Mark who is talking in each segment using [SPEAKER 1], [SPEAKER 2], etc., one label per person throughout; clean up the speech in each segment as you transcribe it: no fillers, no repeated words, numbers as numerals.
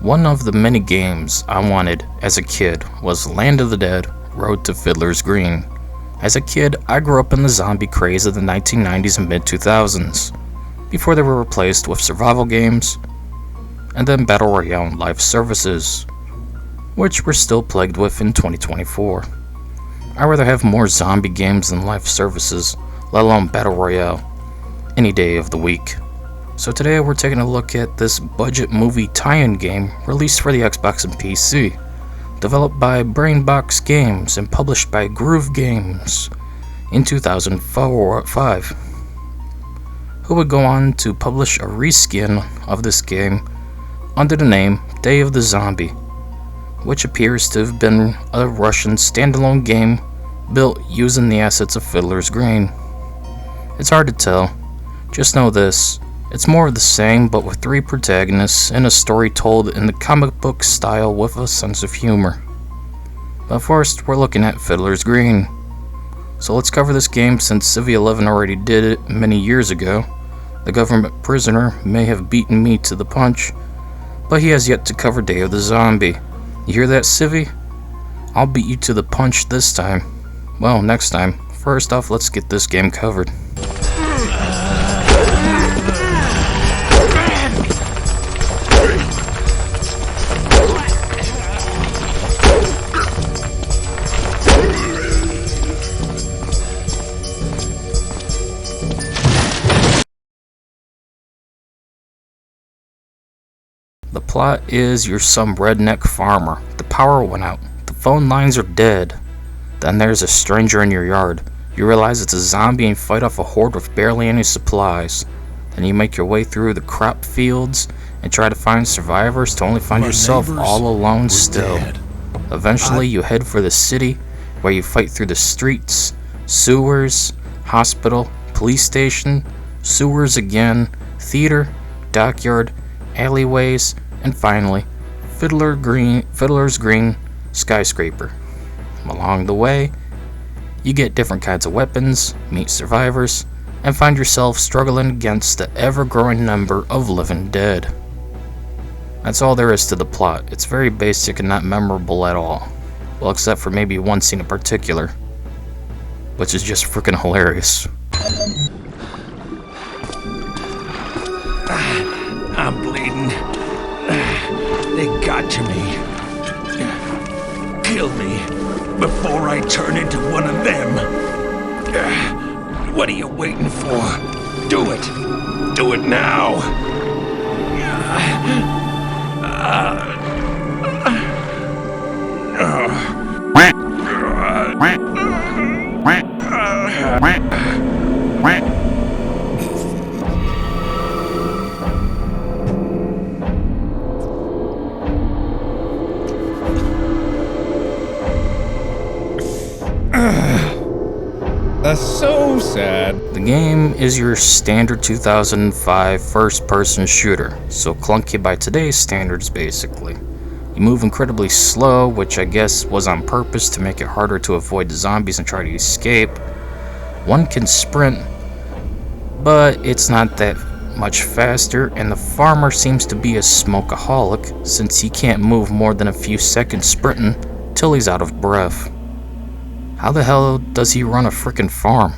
[SPEAKER 1] One of the many games I wanted as a kid was Land of the Dead: Road to Fiddler's Green. As a kid, I grew up in the zombie craze of the 1990s and mid-2000s, before they were replaced with survival games, and then Battle Royale and live services, which we're still plagued with in 2024. I'd rather have more zombie games than live services, let alone Battle Royale, any day of the week. So today we're taking a look at this budget movie tie-in game released for the Xbox and PC, developed by Brainbox Games and published by Groove Games in 2005, who would go on to publish a reskin of this game under the name Day of the Zombie, which appears to have been a Russian standalone game built using the assets of Fiddler's Green. It's hard to tell, just know this: it's more of the same, but with 3 protagonists and a story told in the comic book style with a sense of humor. But first, we're looking at Fiddler's Green. So let's cover this game since Civ 11 already did it many years ago. The government prisoner may have beaten me to the punch, but he has yet to cover Day of the Zombie. You hear that, Civvy? I'll beat you to the punch this time. Well, next time. First off, let's get this game covered. The plot is you're some redneck farmer. The power went out. The phone lines are dead. Then there's a stranger in your yard. You realize it's a zombie and fight off a horde with barely any supplies. Then you make your way through the crop fields and try to find survivors to only find yourself all alone still. Eventually you head for the city where you fight through the streets, sewers, hospital, police station, sewers again, theater, dockyard, alleyways, and finally, Fiddler's Green skyscraper. Along the way, you get different kinds of weapons, meet survivors, and find yourself struggling against the ever-growing number of living dead. That's all there is to the plot. It's very basic and not memorable at all. Well, except for maybe one scene in particular, which is just freaking hilarious.
[SPEAKER 2] I'm bleeding. They got to me. Kill me before I turn into one of them. What are you waiting for? Do it. Do it now.
[SPEAKER 3] That's so sad.
[SPEAKER 1] The game is your standard 2005 first-person shooter, so clunky by today's standards basically. You move incredibly slow, which I guess was on purpose to make it harder to avoid the zombies and try to escape. One can sprint, but it's not that much faster, and the farmer seems to be a smokeaholic since he can't move more than a few seconds sprinting till he's out of breath. How the hell does he run a frickin' farm?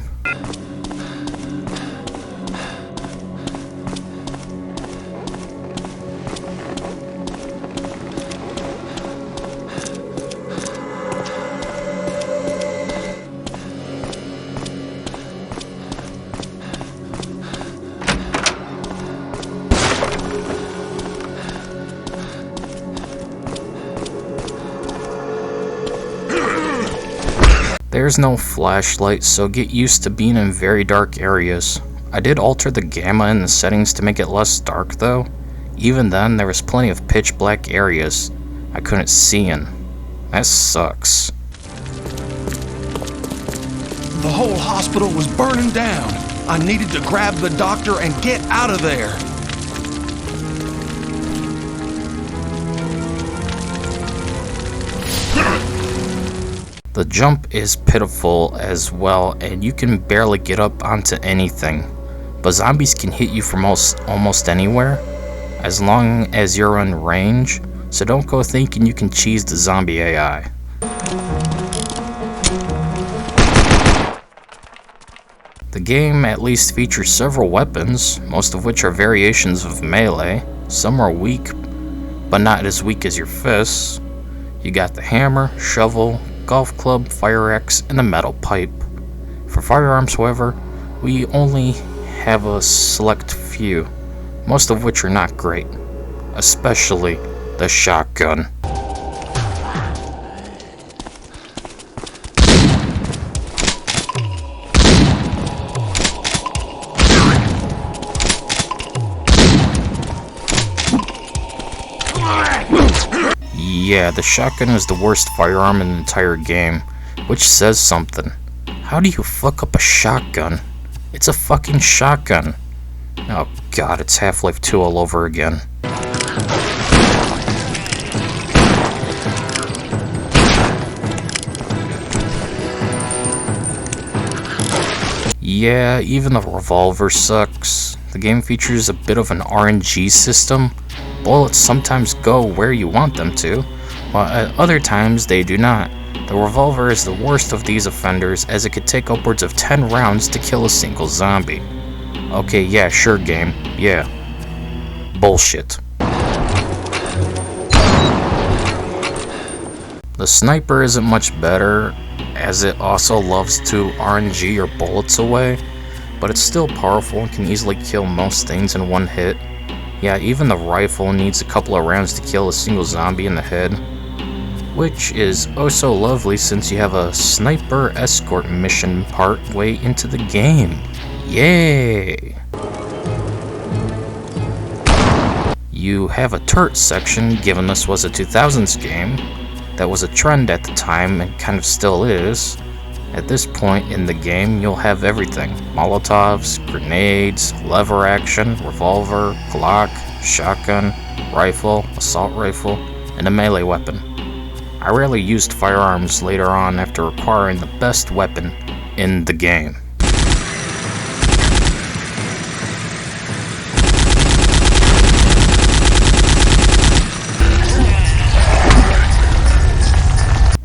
[SPEAKER 1] There's no flashlight, so get used to being in very dark areas. I did alter the gamma in the settings to make it less dark though. Even then, there was plenty of pitch black areas I couldn't see in. That sucks.
[SPEAKER 2] The whole hospital was burning down. I needed to grab the doctor and get out of there.
[SPEAKER 1] The jump is pitiful as well, and you can barely get up onto anything. But zombies can hit you from almost anywhere, as long as you're in range. so don't go thinking you can cheese the zombie AI. The game at least features several weapons, most of which are variations of melee. Some are weak, but not as weak as your fists. You got the hammer, shovel, golf club, fire axe, and the metal pipe. For firearms, however, we only have a select few, most of which are not great, especially the shotgun. Yeah, the shotgun is the worst firearm in the entire game, which says something. How do you fuck up a shotgun? It's a fucking shotgun. Oh god, it's Half-Life 2 all over again. Yeah, even the revolver sucks. The game features a bit of an RNG system. Bullets sometimes go where you want them to, while at other times they do not. The revolver is the worst of these offenders, as it could take upwards of 10 rounds to kill a single zombie. Okay, yeah, sure game, yeah. Bullshit. The sniper isn't much better, as it also loves to RNG your bullets away, but it's still powerful and can easily kill most things in one hit. Yeah, even the rifle needs a couple of rounds to kill a single zombie in the head, which is oh so lovely since you have a sniper escort mission part way into the game. Yay! You have a turret section, given this was a 2000s game. That was a trend at the time and kind of still is. At this point in the game, you'll have everything. Molotovs, grenades, lever action, revolver, Glock, shotgun, rifle, assault rifle, and a melee weapon. I rarely used firearms later on after acquiring the best weapon in the game.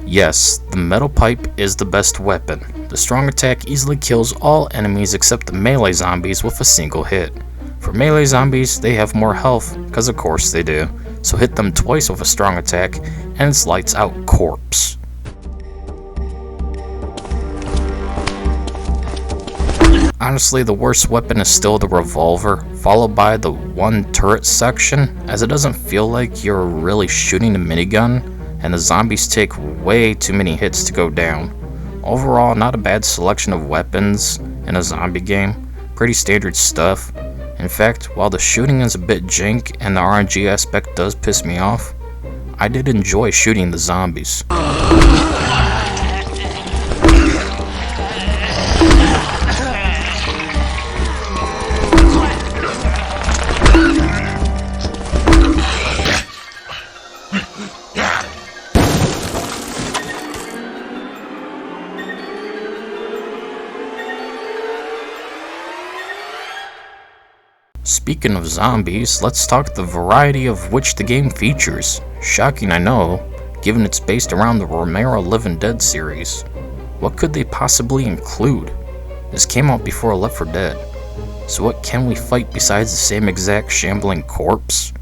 [SPEAKER 1] Yes, the metal pipe is the best weapon. The strong attack easily kills all enemies except the melee zombies with a single hit. For melee zombies, they have more health, because of course they do, so hit them twice with a strong attack, and it's lights out corpse. Honestly, the worst weapon is still the revolver, followed by the one turret section, as it doesn't feel like you're really shooting a minigun, and the zombies take way too many hits to go down. Overall, not a bad selection of weapons in a zombie game, pretty standard stuff. In fact, while the shooting is a bit jank and the RNG aspect does piss me off, I did enjoy shooting the zombies. Speaking of zombies, let's talk the variety of which the game features. Shocking, I know, given it's based around the Romero Living Dead series. What could they possibly include? This came out before Left 4 Dead, so what can we fight besides the same exact shambling corpse?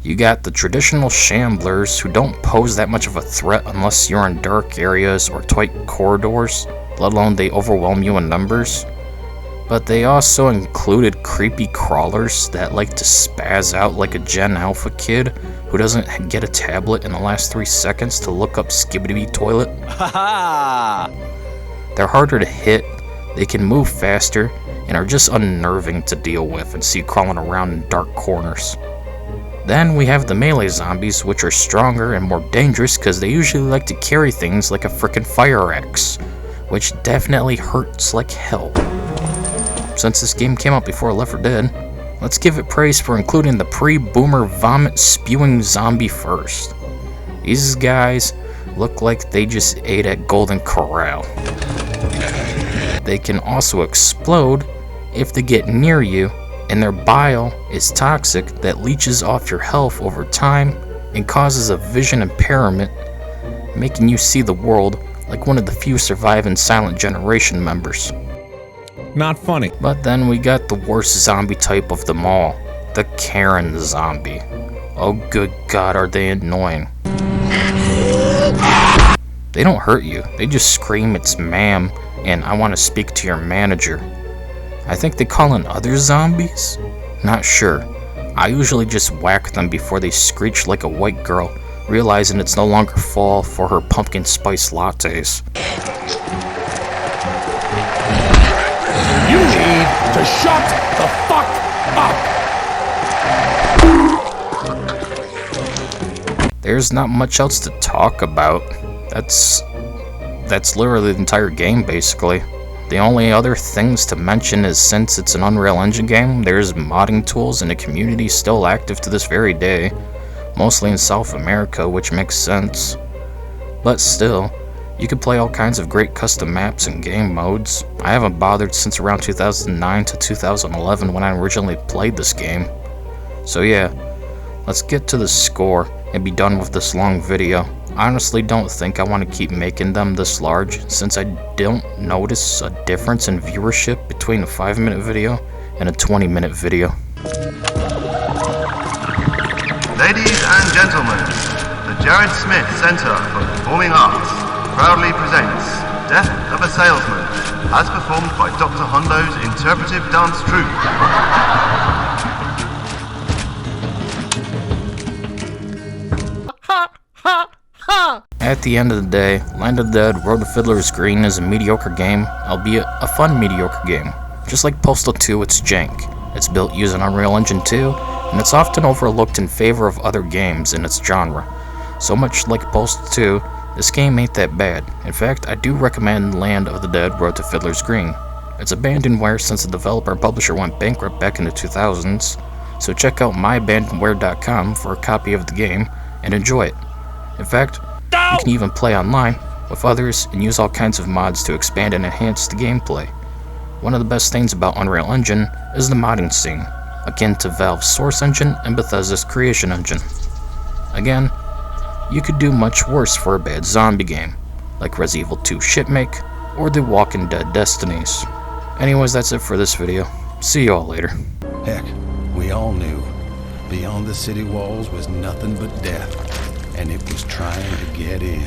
[SPEAKER 1] You got the traditional shamblers who don't pose that much of a threat unless you're in dark areas or tight corridors, let alone they overwhelm you in numbers. But they also included creepy crawlers that like to spaz out like a Gen Alpha kid who doesn't get a tablet in the last 3 seconds to look up Skibidi Toilet. They're harder to hit, they can move faster, and are just unnerving to deal with and see crawling around in dark corners. Then we have the melee zombies, which are stronger and more dangerous because they usually like to carry things like a frickin' fire axe, which definitely hurts like hell. Since this game came out before Left 4 Dead, let's give it praise for including the pre-boomer vomit-spewing zombie first. These guys look like they just ate at Golden Corral. They can also explode if they get near you and their bile is toxic that leaches off your health over time and causes a vision impairment, making you see the world like one of the few surviving Silent Generation members.
[SPEAKER 3] Not funny.
[SPEAKER 1] But then we got the worst zombie type of them all, the Karen zombie. Oh good god, are they annoying. They don't hurt you, they just scream it's ma'am and I want to speak to your manager. I think they call in other zombies? Not sure. I usually just whack them before they screech like a white girl, realizing it's no longer fall for her pumpkin spice lattes.
[SPEAKER 2] You need to shut the fuck up!
[SPEAKER 1] There's not much else to talk about. That's literally the entire game, basically. The only other things to mention is since it's an Unreal Engine game, there's modding tools and a community still active to this very day, mostly in South America, which makes sense. But still, you can play all kinds of great custom maps and game modes. I haven't bothered since around 2009 to 2011 when I originally played this game. So yeah, let's get to the score and be done with this long video. I honestly don't think I want to keep making them this large since I don't notice a difference in viewership between a 5-minute video and a 20-minute video.
[SPEAKER 4] Ladies and gentlemen, the Jared Smith Center for Performing Arts proudly presents Death of a Salesman, as performed by Dr. Hondo's interpretive dance troupe.
[SPEAKER 1] At the end of the day, Land of the Dead Road to Fiddler's Green is a mediocre game, albeit a fun mediocre game. Just like Postal 2, it's jank. It's built using Unreal Engine 2, and it's often overlooked in favor of other games in its genre. So much like Postal 2, this game ain't that bad. In fact, I do recommend Land of the Dead Road to Fiddler's Green. It's abandonware since the developer and publisher went bankrupt back in the 2000s, so check out myabandonware.com for a copy of the game and enjoy it. In fact, you can even play online with others and use all kinds of mods to expand and enhance the gameplay. One of the best things about Unreal Engine is the modding scene, akin to Valve's Source Engine and Bethesda's Creation Engine. Again, you could do much worse for a bad zombie game, like Resident Evil 2 Shipmake or The Walking Dead Destinies. Anyways, that's it for this video. See you all later.
[SPEAKER 2] Heck, we all knew. Beyond the city walls was nothing but death, and it was trying to get in.